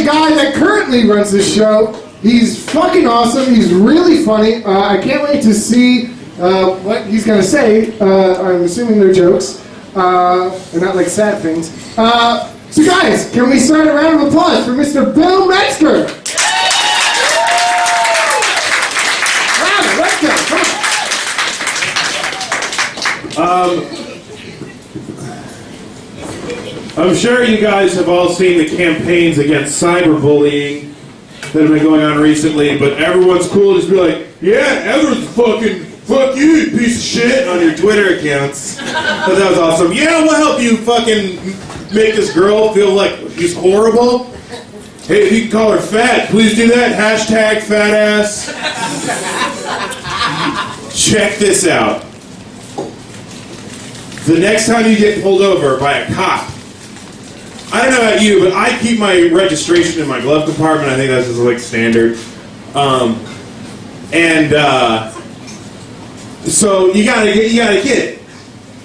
guy that currently runs this show. He's fucking awesome. He's really funny. I can't wait to see what he's going to say. I'm assuming they're jokes. And not like sad things. So guys, can we start a round of applause for Mr. Bill Metzger? Let's go. Come on. I'm sure you guys have all seen the campaigns against cyberbullying that have been going on recently, but everyone's cool to just be like, yeah, everyone's fucking, fuck you, you piece of shit, on your Twitter accounts. But that was awesome. Yeah, we'll help you fucking make this girl feel like she's horrible. Hey, if you can call her fat, please do that. Hashtag fat ass. Check this out. The next time you get pulled over by a cop, I don't know about you, but I keep my registration in my glove compartment. I think that's just like standard. So you gotta get it,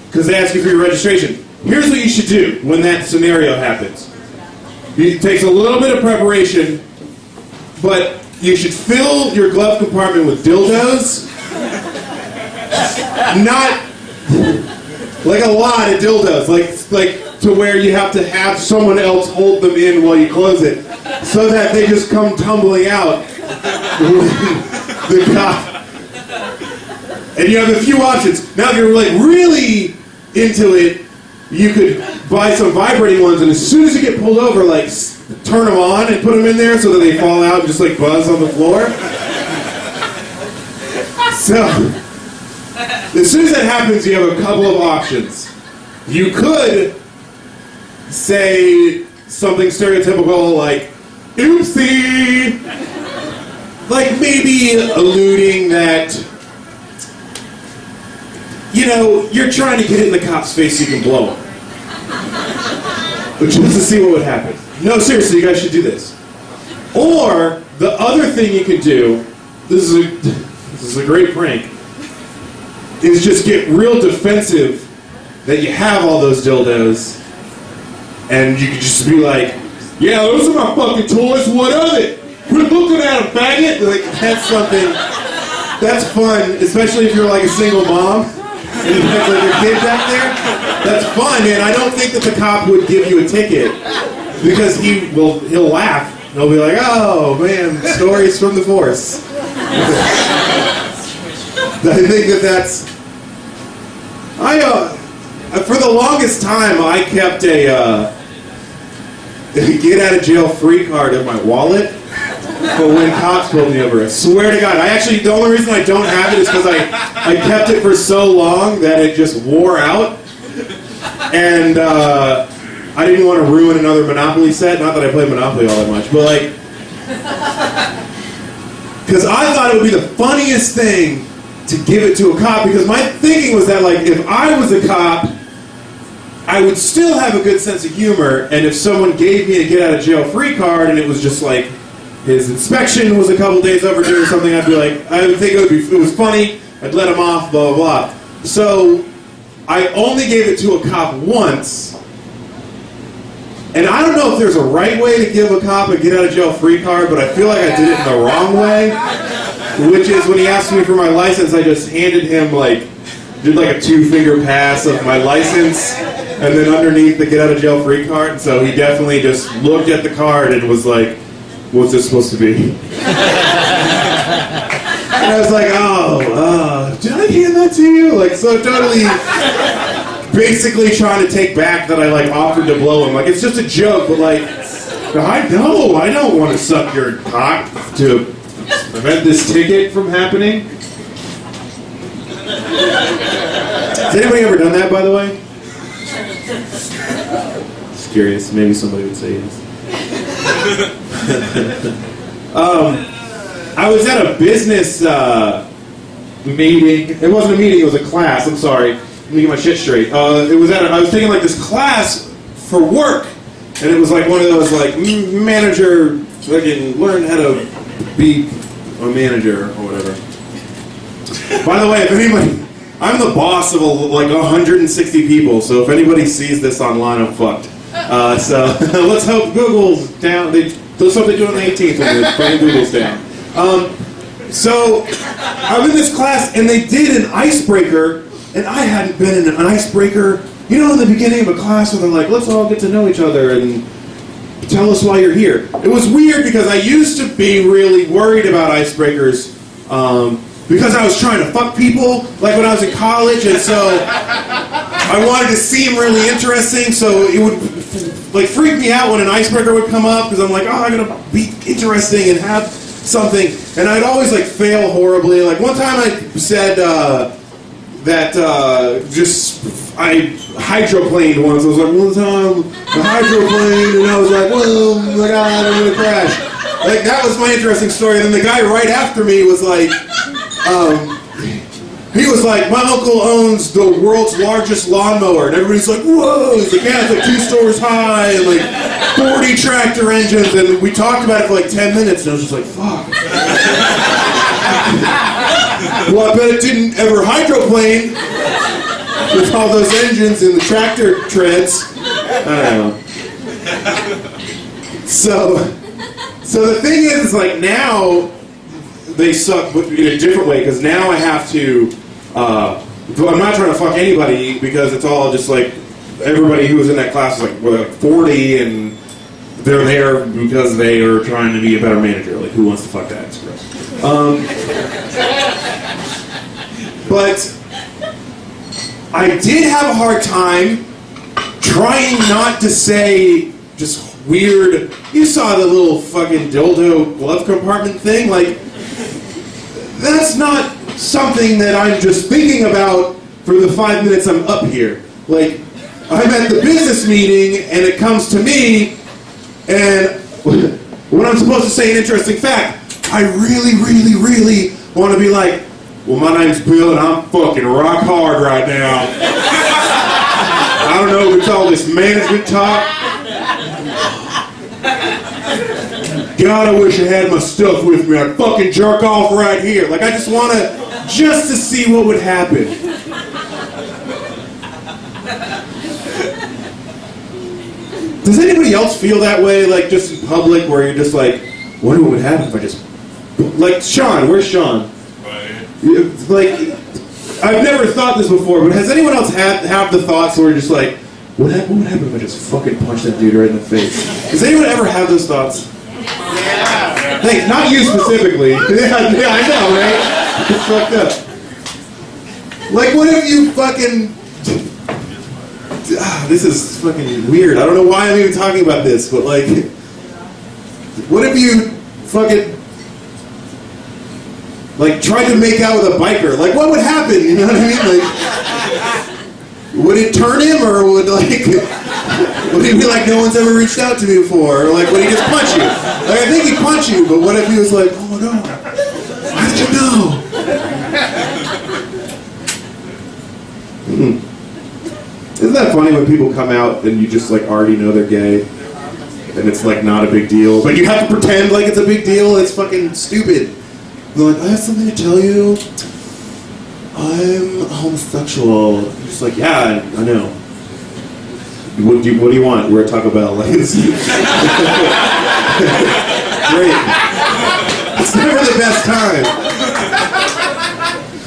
because they ask you for your registration. Here's what you should do when that scenario happens. It takes a little bit of preparation, but you should fill your glove compartment with dildos. Not like a lot of dildos, like to where you have to have someone else hold them in while you close it, so that they just come tumbling out. The cop. And you have a few options. Now, if you're like really into it, you could buy some vibrating ones, and as soon as you get pulled over, like turn them on and put them in there so that they fall out and just like buzz on the floor. So, as soon as that happens, you have a couple of options. You could say something stereotypical like, oopsie! Like maybe alluding that, you know, you're trying to get it in the cop's face so you can blow him. But just to see what would happen. No, seriously, you guys should do this. Or, the other thing you can do, this is a great prank, is just get real defensive that you have all those dildos, and you can just be like, yeah, those are my fucking toys, what of it? Quit looking at them, faggot! Like, that's something, that's fun, especially if you're like a single mom, and you have like your kid back there. That's fun, and I don't think that the cop would give you a ticket, because he'll laugh. He'll be like, oh man, stories from the force. I think that's, for the longest time, I kept a get out of jail free card in my wallet for when cops pulled me over. I swear to God, the only reason I don't have it is because I kept it for so long that it just wore out. And I didn't want to ruin another Monopoly set. Not that I play Monopoly all that much, but like, because I thought it would be the funniest thing to give it to a cop, because my thinking was that like if I was a cop, I would still have a good sense of humor, and if someone gave me a get out of jail free card and it was just like his inspection was a couple days overdue or something, I'd be like, I would think it was funny, I'd let him off, blah blah blah. So I only gave it to a cop once, and I don't know if there's a right way to give a cop a get out of jail free card, but I feel like I did it in the wrong way, which is when he asked me for my license, I just handed him did like a 2-finger pass of my license, and then underneath the get out of jail free card, and so he definitely just looked at the card and was like, what's this supposed to be? And I was like, oh, did I hand that to you? Like, so totally, basically trying to take back that I like offered to blow him. Like, it's just a joke, but like, I don't want to suck your cock to prevent this ticket from happening. Has anybody ever done that, by the way? Just curious. Maybe somebody would say yes. I was at a business meeting. It wasn't a meeting, it was a class. I'm sorry. Let me get my shit straight. I was taking like this class for work, and it was like one of those like manager, fucking learn how to be a manager or whatever. By the way, if anybody, I'm the boss of like 160 people, so if anybody sees this online, I'm fucked. So let's hope Google's down. They That's what they do on the 18th when the fucking Google's down. So I'm in this class, and they did an icebreaker, and I hadn't been in an icebreaker. You know, in the beginning of a class where they're like, let's all get to know each other and tell us why you're here. It was weird because I used to be really worried about icebreakers because I was trying to fuck people, like when I was in college, and so I wanted to seem really interesting, so it would like freak me out when an icebreaker would come up because I'm like, oh, I'm gonna be interesting and have something, and I'd always like fail horribly. Like one time I said that I hydroplaned once. I was like, one time I hydroplaned, and I was like, oh my god, I'm gonna crash. Like that was my interesting story. And then the guy right after me was like, he was like, my uncle owns the world's largest lawnmower, and everybody's like, whoa! He's like, yeah, it's like 2 stories high, and like 40 tractor engines, and we talked about it for like 10 minutes, and I was just like, fuck. Well, I bet it didn't ever hydroplane with all those engines and the tractor treads. I don't know. So the thing is like now they suck but in a different way because now I have to. I'm not trying to fuck anybody because it's all just like everybody who was in that class is like 40 and they're there because they are trying to be a better manager. Like who wants to fuck that? It's gross. But I did have a hard time trying not to say just weird. You saw the little fucking dildo glove compartment thing? Like, that's not something that I'm just thinking about for the 5 minutes I'm up here. Like, I'm at the business meeting and it comes to me, and when I'm supposed to say an interesting fact, I really, really, really want to be like, well, my name's Bill and I'm fucking rock hard right now. I don't know if it's all this management talk. God, I wish I had my stuff with me. I'd fucking jerk off right here. Like, I just want to, just to see what would happen. Does anybody else feel that way, like, just in public, where you're just like, what would happen if I just, like, Sean, where's Sean? Like, I've never thought this before, but has anyone else have the thoughts where you're just like, what would happen if I just fucking punch that dude right in the face? Does anyone ever have those thoughts? Yeah. Thanks, not you specifically. Yeah, I know, right? It's fucked up. Like, what if you fucking... this is fucking weird. I don't know why I'm even talking about this, but like... What if you fucking... like, tried to make out with a biker? Like, what would happen? You know what I mean? Like, would it turn him, or would, like... would he be like, no one's ever reached out to me before? Or, like, would he just punch you? Like, I think he'd punch you, but what if he was like, oh, no. How did you know? Isn't that funny when people come out and you just, like, already know they're gay? And it's, like, not a big deal. But you have to pretend like it's a big deal. It's fucking stupid. They're like, I have something to tell you. I'm homosexual. You're just like, yeah, I know. What do you want? We're at Taco Bell. Like, it's great. It's never the best time.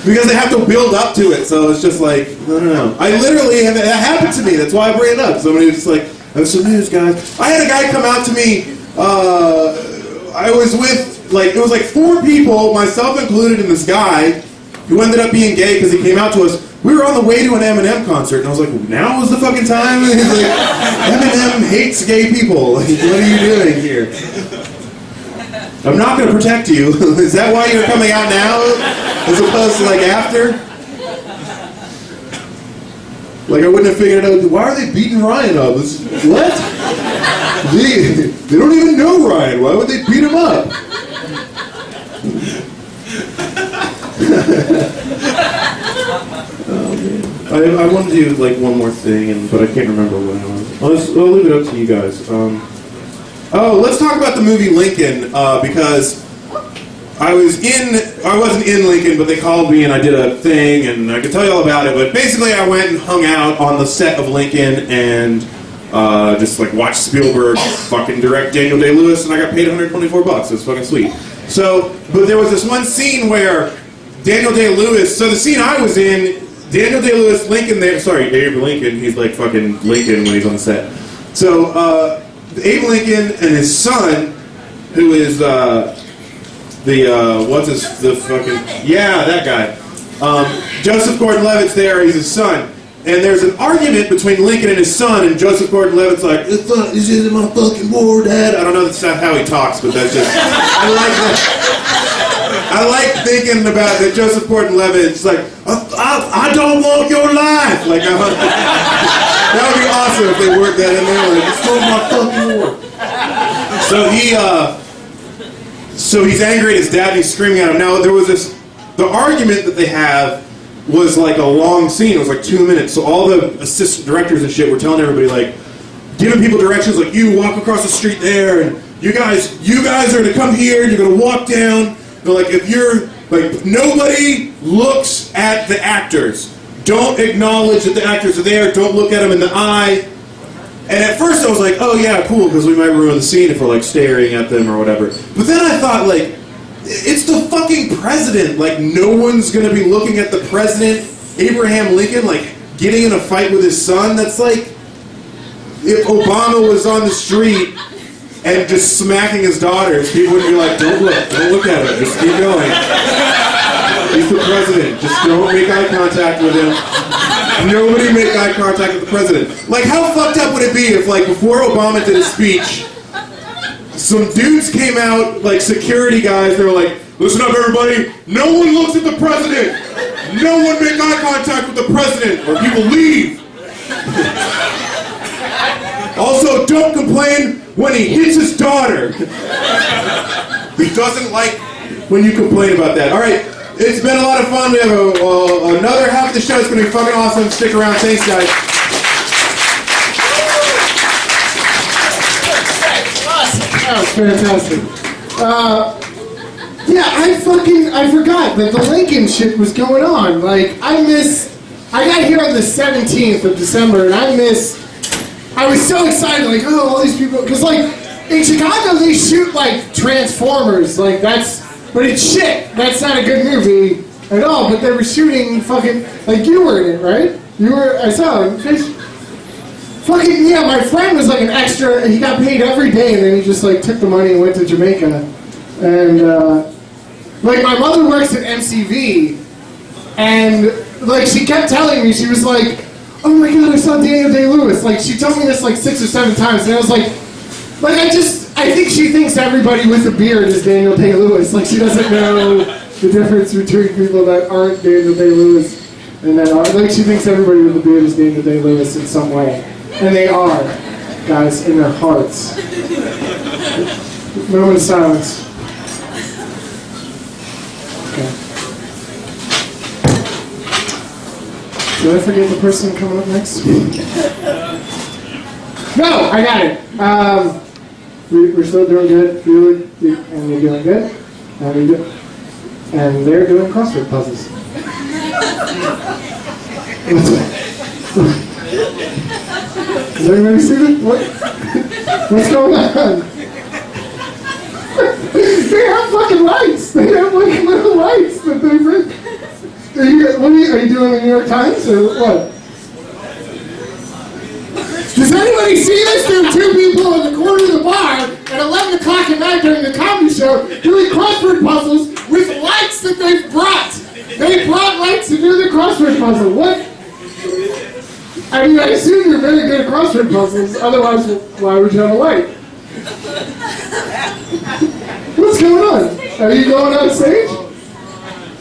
Because they have to build up to it, so it's just like, no. I literally have, it happened to me, that's why I bring it up. Somebody was just like, I have some news, guys. I had a guy come out to me, I was with, like, it was like 4 people, myself included, and this guy, who ended up being gay because he came out to us. We were on the way to an Eminem concert, and I was like, now is the fucking time? And he's like, Eminem hates gay people. Like, what are you doing here? I'm not going to protect you. Is that why you're coming out now, as opposed to, like, after? Like, I wouldn't have figured out, why are they beating Ryan up? What? They don't even know Ryan. Why would they beat him up? Oh, man. I want to do, like, one more thing, but I can't remember what it was. I'll leave it up to you guys. Let's talk about the movie Lincoln, because I wasn't in Lincoln, but they called me and I did a thing, and I could tell you all about it, but basically I went and hung out on the set of Lincoln, and Just like watch Spielberg fucking direct Daniel Day-Lewis, and I got paid $124. It was fucking sweet. So, but there was this one scene where Daniel Day-Lewis, so the scene I was in, Daniel Day-Lewis, Lincoln there, sorry, Abe Lincoln, he's like fucking Lincoln when he's on the set. So, Abe Lincoln and his son, who is, that guy. Joseph Gordon-Levitt's there, he's his son. And there's an argument between Lincoln and his son, and Joseph Gordon-Levitt's like, this isn't my fucking war, Dad. I don't know that's not how he talks, but that's just, I like that. I like thinking about that Joseph Gordon-Levitt's like, I don't want your life. Like, that would be awesome if they worked that in there. Like, it's not my fucking war. So he's angry at his dad, and he's screaming at him. Now, there was the argument that they have was like a long scene. It was like 2 minutes. So all the assistant directors and shit were telling everybody, like, giving people directions, like, you walk across the street there, and you guys are to come here, you're gonna walk down. They're like, if you're, like, nobody looks at the actors. Don't acknowledge that the actors are there. Don't look at them in the eye. And at first I was like, oh yeah, cool, because we might ruin the scene if we're, like, staring at them or whatever. But then I thought, like, it's the fucking president. Like, no one's gonna be looking at the president, Abraham Lincoln, like, getting in a fight with his son. That's like if Obama was on the street and just smacking his daughters, people would be like, don't look at him, just keep going. He's the president, just don't make eye contact with him. Nobody make eye contact with the president. Like, how fucked up would it be if, like, before Obama did his speech, some dudes came out, like security guys, they were like, listen up everybody, no one looks at the president. No one make eye contact with the president or people leave. Also, don't complain when he hits his daughter. He doesn't like when you complain about that. All right, it's been a lot of fun. We have another half of the show. It's going to be fucking awesome. Stick around. Thanks, guys. That was fantastic. I forgot that the Lincoln shit was going on. Like, I got here on the 17th of December, and I was so excited, like, oh, all these people, because, like, in Chicago, they shoot, like, Transformers, like, but it's shit. That's not a good movie at all, but they were shooting fucking, like, you were in it, right? I saw it. Fucking, yeah, my friend was like an extra, and he got paid every day, and then he just like took the money and went to Jamaica. And like my mother works at MCV, and like she kept telling me, she was like, oh my god, I saw Daniel Day-Lewis. Like she told me this like 6 or 7 times, and I was like I think she thinks everybody with a beard is Daniel Day-Lewis. Like she doesn't know the difference between people that aren't Daniel Day-Lewis and that are. Like she thinks everybody with a beard is Daniel Day-Lewis in some way. And they are, guys, in their hearts. Moment of silence. Okay. Did I forget the person coming up next? No, I got it. We're still doing good, and you're doing good, and they're doing crossword puzzles. Does anybody see that? What's going on? They have fucking lights. They have like little lights that they bring. Are you doing the New York Times or what? Does anybody see this? There are 2 people in the corner of the bar at 11 o'clock at night during the comedy show doing crossword puzzles with lights that they've brought. They brought lights to do the crossword puzzle. What? I mean, I assume you're very good at crossword puzzles, otherwise, why would you have a light? What's going on? Are you going on stage?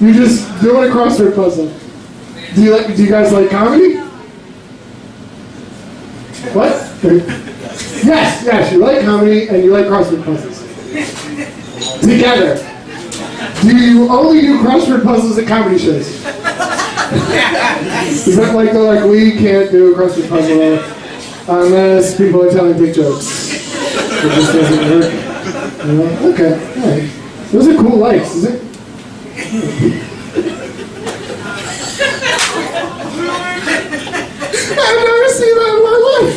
You're just doing a crossword puzzle. Do you guys like comedy? What? Yes, you like comedy and you like crossword puzzles. Together. Do you only do crossword puzzles at comedy shows? Is that like we can't do a crossword puzzle unless people are telling big jokes? It just doesn't work. Okay, alright. Those are cool lights, is it? I've never seen that in my life.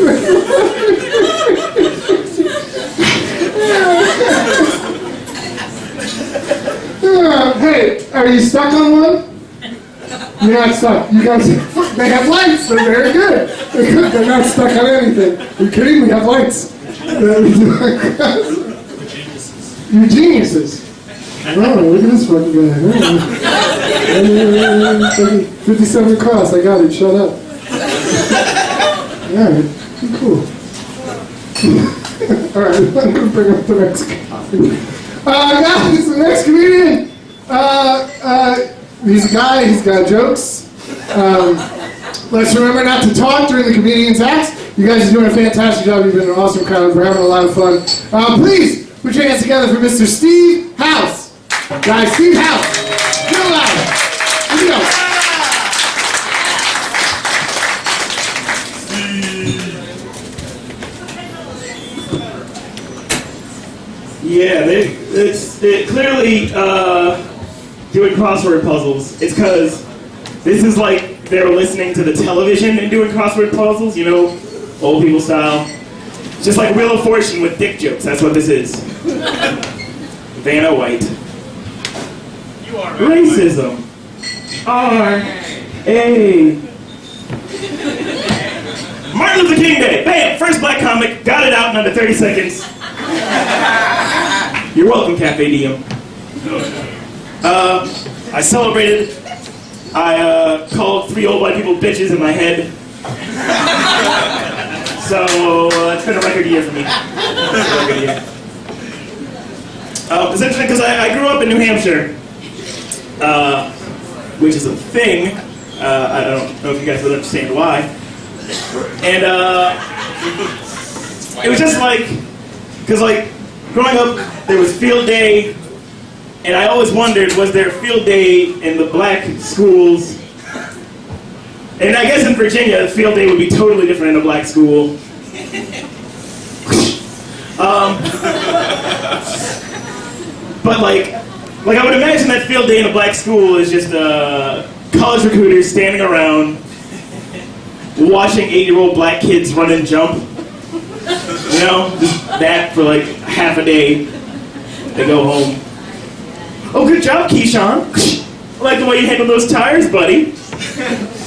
Wait, are you stuck on one? You're not stuck. You guys, they have lights. They're very good. They're not stuck on anything. Are you kidding? We have lights. You're geniuses. Oh, look at this fucking guy. 57 across. I got it. Shut up. Alright, cool. Alright, I'm gonna bring up the next guy. Guys, the next comedian. He's a guy, he's got jokes. Let's remember not to talk during the comedian's acts. You guys are doing a fantastic job. You've been an awesome crowd. We're having a lot of fun. Please put your hands together for Mr. Steve Howze. Guys, Steve Howze. Get loud. Here we go. Yeah, they clearly doing crossword puzzles. It's because this is like they're listening to the television and doing crossword puzzles, you know, old people style. It's just like Wheel of Fortune with dick jokes. That's what this is. Vanna White. You are Racism. R-A. Martin Luther King Day. Bam! First black comic. Got it out in under 30 seconds. You're welcome, Cafe Diem. I celebrated. I called 3 old white people bitches in my head. So it's been a record year for me. It's interesting because I grew up in New Hampshire, which is a thing. I don't know if you guys would understand why. And it was just like, because like growing up, there was field day. And I always wondered, was there a field day in the black schools? And I guess in Virginia, the field day would be totally different in a black school. But like I would imagine that field day in a black school is just college recruiters standing around watching 8-year-old black kids run and jump. You know, just that for like half a day. They go home. Oh, good job, Keyshawn. I like the way you handled those tires, buddy.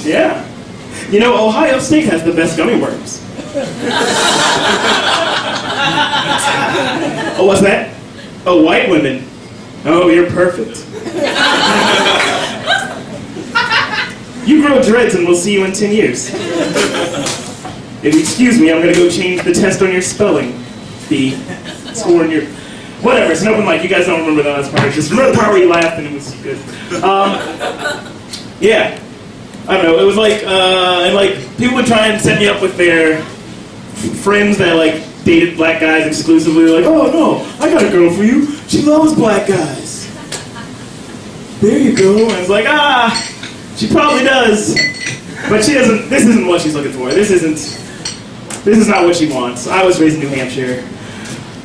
Yeah. You know, Ohio State has the best gummy worms. Oh, what's that? Oh, white women. Oh, you're perfect. You grow dreads and we'll see you in 10 years. If you excuse me, I'm going to go change the test on your spelling. The score in your... Whatever, it's an open mic. You guys don't remember the last part. Just remember the part where you laughed and it was good. Yeah. I don't know. It was like, and like, people would try and set me up with their friends that like dated black guys exclusively. Like, oh no, I got a girl for you. She loves black guys. There you go. And it's like, she probably does. But she doesn't, this isn't what she's looking for. This is not what she wants. I was raised in New Hampshire.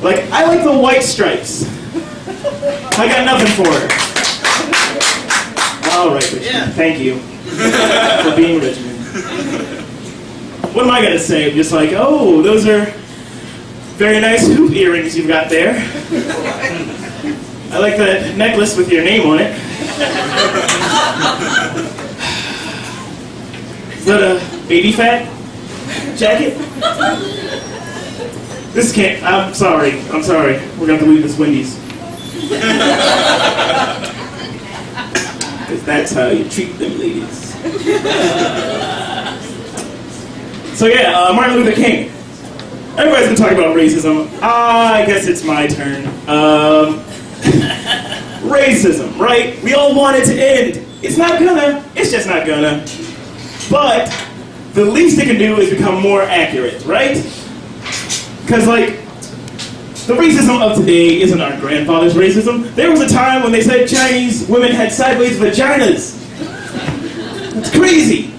Like, I like the white stripes. I got nothing for her. All right, Richmond. Yeah. Thank you for being Richmond. What am I going to say? Just like, oh, those are very nice hoop earrings you've got there. I like that necklace with your name on it. Is that a baby fat jacket? This can't, I'm sorry. We're gonna have to leave this Wendy's. Because that's how you treat them ladies. So yeah, Martin Luther King. Everybody's been talking about racism. I guess it's my turn. Racism, right? We all want it to end. It's just not gonna. But the least it can do is become more accurate, right? Because, like, the racism of today isn't our grandfather's racism. There was a time when they said Chinese women had sideways vaginas. That's crazy.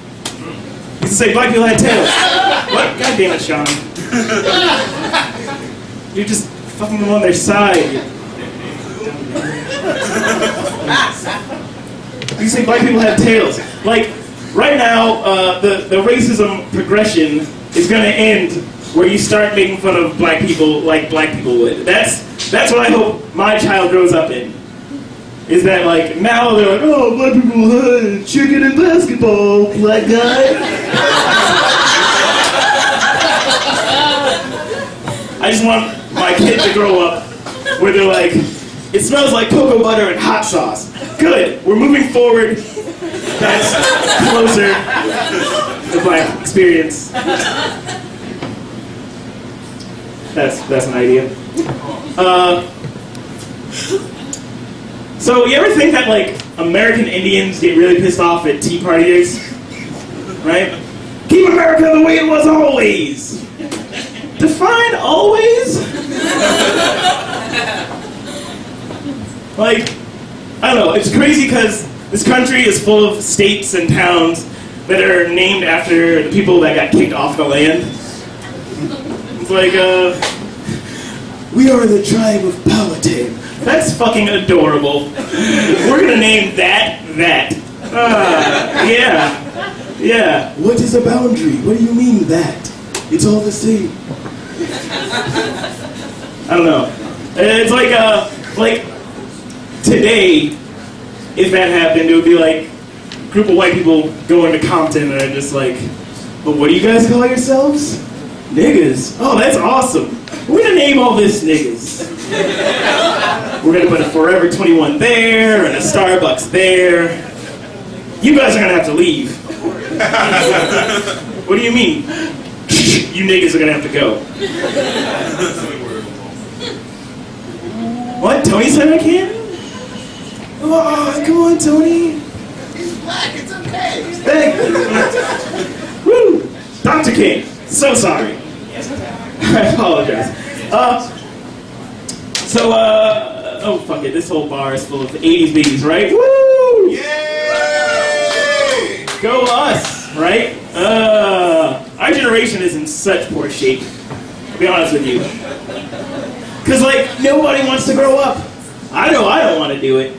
Used to say black people had tails. What? God damn it, Sean. You're just fucking them on their side. You say black people have tails. Like, right now, the racism progression is going to end where you start making fun of black people like black people would. That's what I hope my child grows up in. is that like now they're like, oh, black people, chicken and basketball, black guy. I just want my kid to grow up where they're like, it smells like cocoa butter and hot sauce. Good, we're moving forward. That's closer to black experience. That's an idea. So you ever think that like American Indians get really pissed off at Tea Partiers? Right? Keep America the way it was always. Define always? Like, I don't know, it's crazy because this country is full of states and towns that are named after the people that got kicked off the land. It's like, we are the tribe of Powhatan. That's fucking adorable. We're gonna name that. Yeah. What is a boundary? What do you mean that? It's all the same. I don't know. It's like today, if that happened, it would be like a group of white people going to Compton and they're just like, but what do you guys call yourselves? Niggas. Oh, that's awesome. We're gonna name all this niggas. We're gonna put a Forever 21 there and a Starbucks there. You guys are gonna have to leave. What do you mean? You niggas are gonna have to go. What? Tony said I can't? Oh, come on, Tony. He's black, it's okay. Hey. Woo! Dr. King, so sorry. I apologize. Oh fuck it, this whole bar is full of 80s babies, right? Woo! Yay! Go us, right? Our generation is in such poor shape. I'll be honest with you. Cause like, nobody wants to grow up. I know I don't want to do it.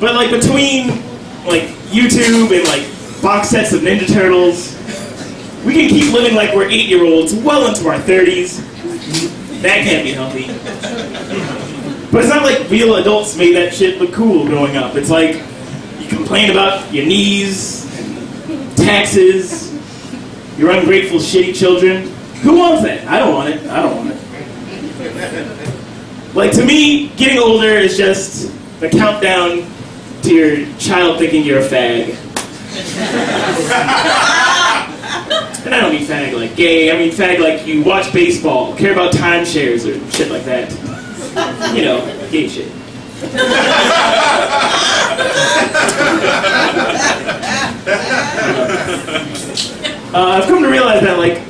But like between like YouTube and like box sets of Ninja Turtles, we can keep living like we're 8-year-olds well into our 30s. That can't be healthy. But it's not like real adults made that shit look cool growing up. It's like you complain about your knees, taxes, your ungrateful, shitty children. Who wants that? I don't want it. Like to me, getting older is just the countdown to your child thinking you're a fag. And I don't mean fag like gay, I mean fag like you watch baseball, care about timeshares or shit like that. You know, gay shit. I've come to realize that like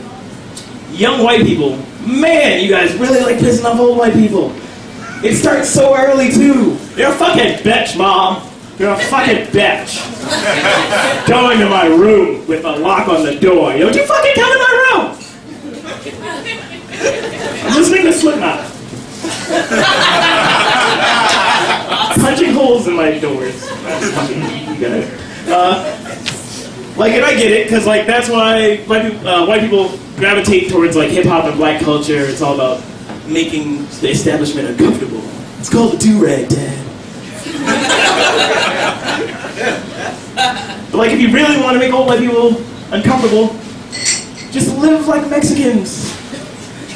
young white people, man, you guys really like pissing off old white people. It starts so early too. You're a fucking bitch, Mom. You're a fucking bitch. Going to my room with a lock on the door. Don't you fucking come in my room! I'm listening to Slipknot. Punching holes in my doors. You guys. Like, and I get it, because like that's why white people gravitate towards like hip hop and black culture. It's all about making the establishment uncomfortable. It's called the do-rag, Dad. But like, if you really want to make old white people uncomfortable, just live like Mexicans.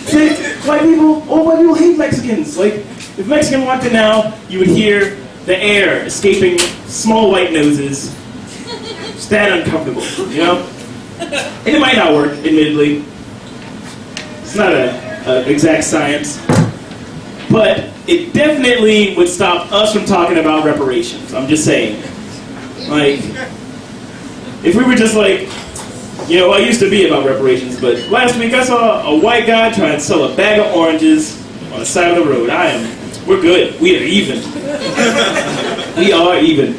See, old white people hate Mexicans. Like, if Mexican walked in now, you would hear the air escaping small white noses. Just that uncomfortable, you know? And it might not work, admittedly. It's not an exact science. But it definitely would stop us from talking about reparations. I'm just saying. Like, if we were just like, you know, I used to be about reparations, but last week I saw a white guy try and sell a bag of oranges on the side of the road. We're good. We are even. We are even.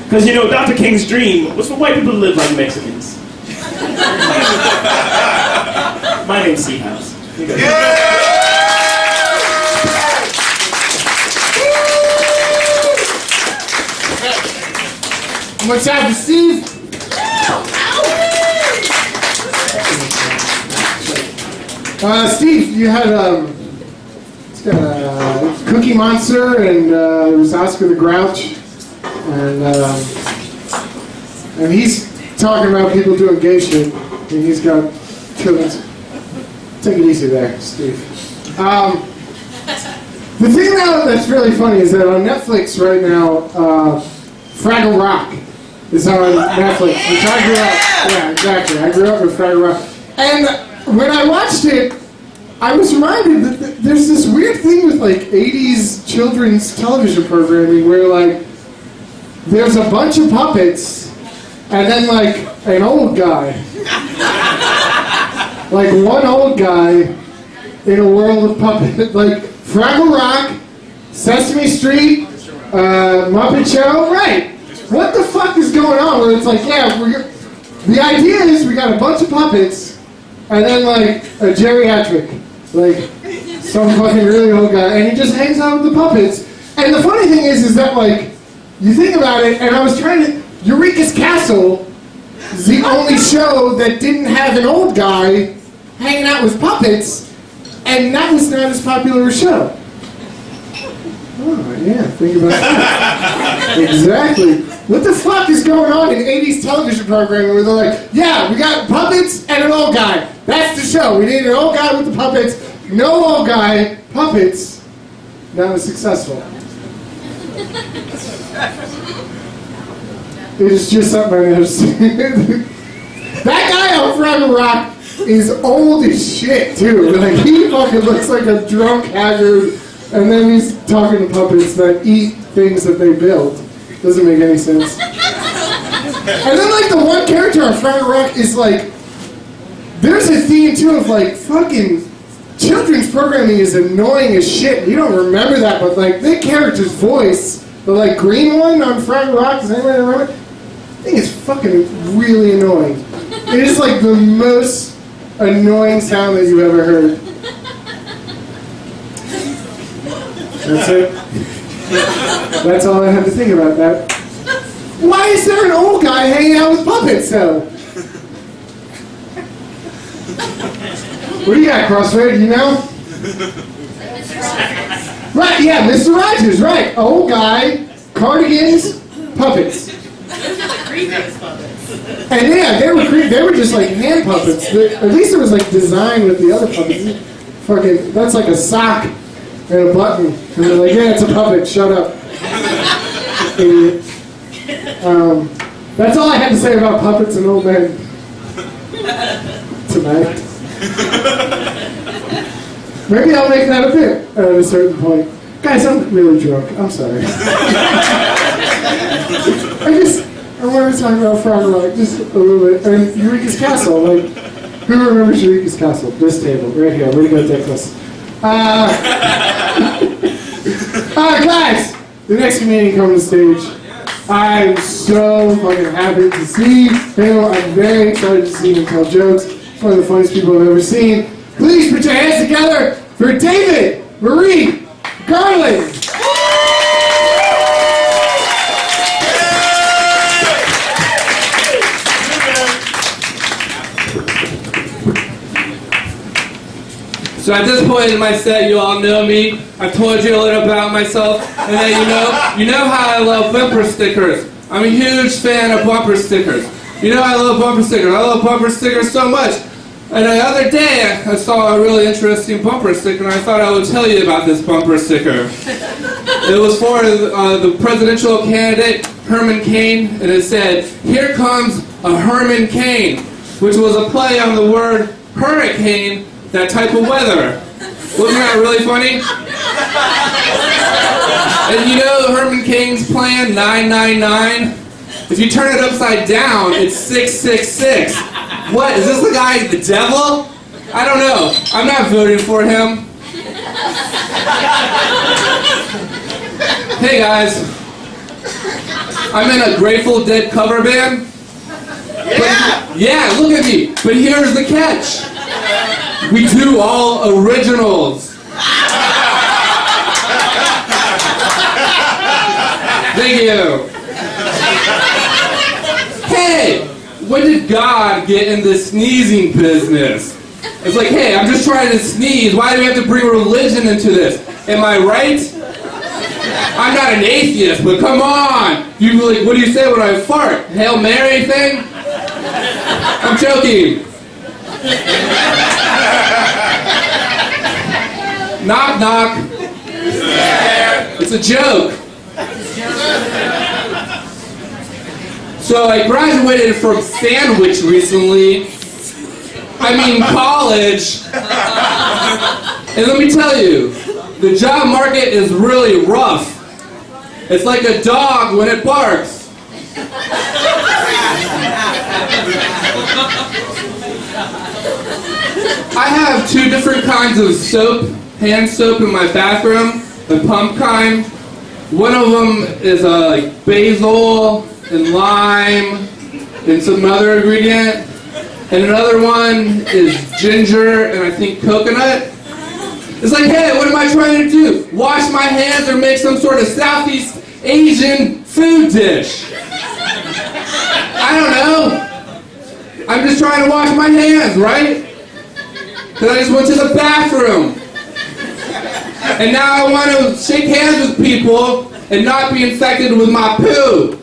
Because, you know, Dr. King's dream was for white people to live like Mexicans. My name's Howze. Much time for Steve. Steve, you had Cookie Monster, and there was Oscar the Grouch, and he's talking about people doing gay shit, and he's got children. Take it easy there, Steve. The thing that's really funny is that on Netflix right now, Fraggle Rock is on Netflix, which I grew up. Yeah, exactly. I grew up with Fraggle Rock, and when I watched it, I was reminded that there's this weird thing with like 80s children's television programming where like there's a bunch of puppets and then like an old guy. Like one old guy in a world of puppets. Like Fraggle Rock, Sesame Street, Muppet Show, right. What the fuck is going on where it's like, yeah, the idea is we got a bunch of puppets and then like a geriatric. Like, some fucking really old guy, and he just hangs out with the puppets. And the funny thing is that, like, you think about it, and I was trying to... Eureka's Castle is the only show that didn't have an old guy hanging out with puppets, and that was not as popular a show. Oh, yeah, think about that. Exactly. What the fuck is going on in 80s television programming where they're like, yeah, we got puppets and an old guy. That's the show. We need an old guy with the puppets. No old guy, puppets. Not as successful. It is just something I never seen. That guy on Fraggle Rock is old as shit, too. Like, he fucking looks like a drunk haggard, and then he's talking to puppets that eat things that they build. Doesn't make any sense. And then, like, the one character on Fraggle Rock is, like, there's a theme, too, of, like, fucking children's programming is annoying as shit. You don't remember that, but, like, the character's voice, the, like, green one on Fraggle Rock, does anybody remember it? I think it's fucking really annoying. It is, like, the most annoying sound that you've ever heard. That's it. That's all I have to think about that. Why is there an old guy hanging out with puppets, though? What do you got, Crossroad? Do you know? Right, yeah, Mr. Rogers, right. Old guy, cardigans, puppets. And yeah, they were just like hand puppets. At least there was like design with the other puppets. Fucking, that's like a sock and a button. And they're like, yeah, it's a puppet, shut up. Idiot. That's all I had to say about puppets and old men tonight. Maybe I'll make that a bit at a certain point. Guys, I'm really drunk. I'm sorry. I want to talk about Fraggle Rock just a little bit. And Eureka's Castle, like, who remembers Eureka's Castle? This table, right here. Way to go, Dickless. Guys, the next comedian coming to stage. I'm so fucking happy to see him. I'm very excited to see him tell jokes. He's one of the funniest people I've ever seen. Please put your hands together for David Marie-Garland. So at this point in my set, you all know me. I've told you a little about myself, and then you know how I love bumper stickers. I'm a huge fan of bumper stickers. You know I love bumper stickers. I love bumper stickers so much. And the other day, I saw a really interesting bumper sticker, and I thought I would tell you about this bumper sticker. It was for the presidential candidate, Herman Cain, and it said, "Here comes a Herman Cain," which was a play on the word hurricane, that type of weather. Wasn't that really funny? And you know Herman Cain's plan, 999? If you turn it upside down, it's 666. What, is this the guy, the devil? I don't know. I'm not voting for him. Hey guys, I'm in a Grateful Dead cover band. Yeah, look at me. But here's the catch. We do all originals. Thank you. Hey, when did God get in the sneezing business? It's like, hey, I'm just trying to sneeze. Why do we have to bring religion into this? Am I right? I'm not an atheist, but come on. You like, what do you say when I fart? Hail Mary thing? I'm joking. Knock, knock. It's a joke. So I graduated from Sandwich recently. I mean college. And let me tell you, the job market is really rough. It's like a dog when it barks. I have 2 different kinds of soap, hand soap in my bathroom, the pump kind. One of them is like basil and lime and some other ingredient. And another one is ginger and I think coconut. It's like, hey, what am I trying to do? Wash my hands or make some sort of Southeast Asian food dish? I don't know. I'm just trying to wash my hands, right? Because I just went to the bathroom. And now I want to shake hands with people and not be infected with my poo.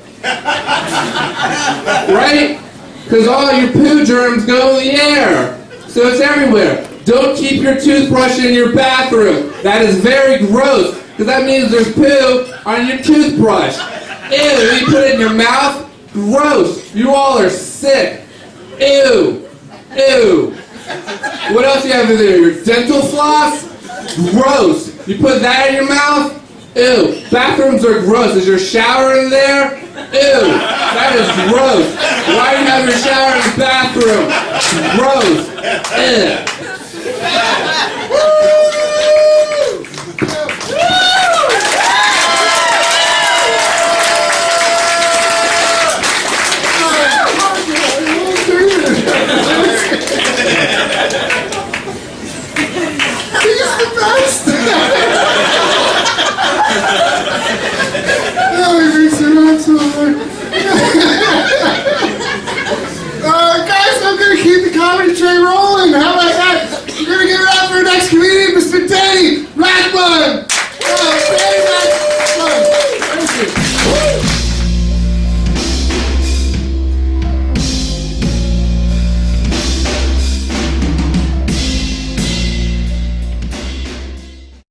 Right? Because all your poo germs go in the air. So it's everywhere. Don't keep your toothbrush in your bathroom. That is very gross. Because that means there's poo on your toothbrush. Ew, you put it in your mouth? Gross. You all are sick. Ew. Ew. What else do you have in there? Your dental floss? Gross. You put that in your mouth? Ew. Bathrooms are gross. Is your shower in there? Ew. That is gross. Why do you have your shower in the bathroom? Gross. Ew.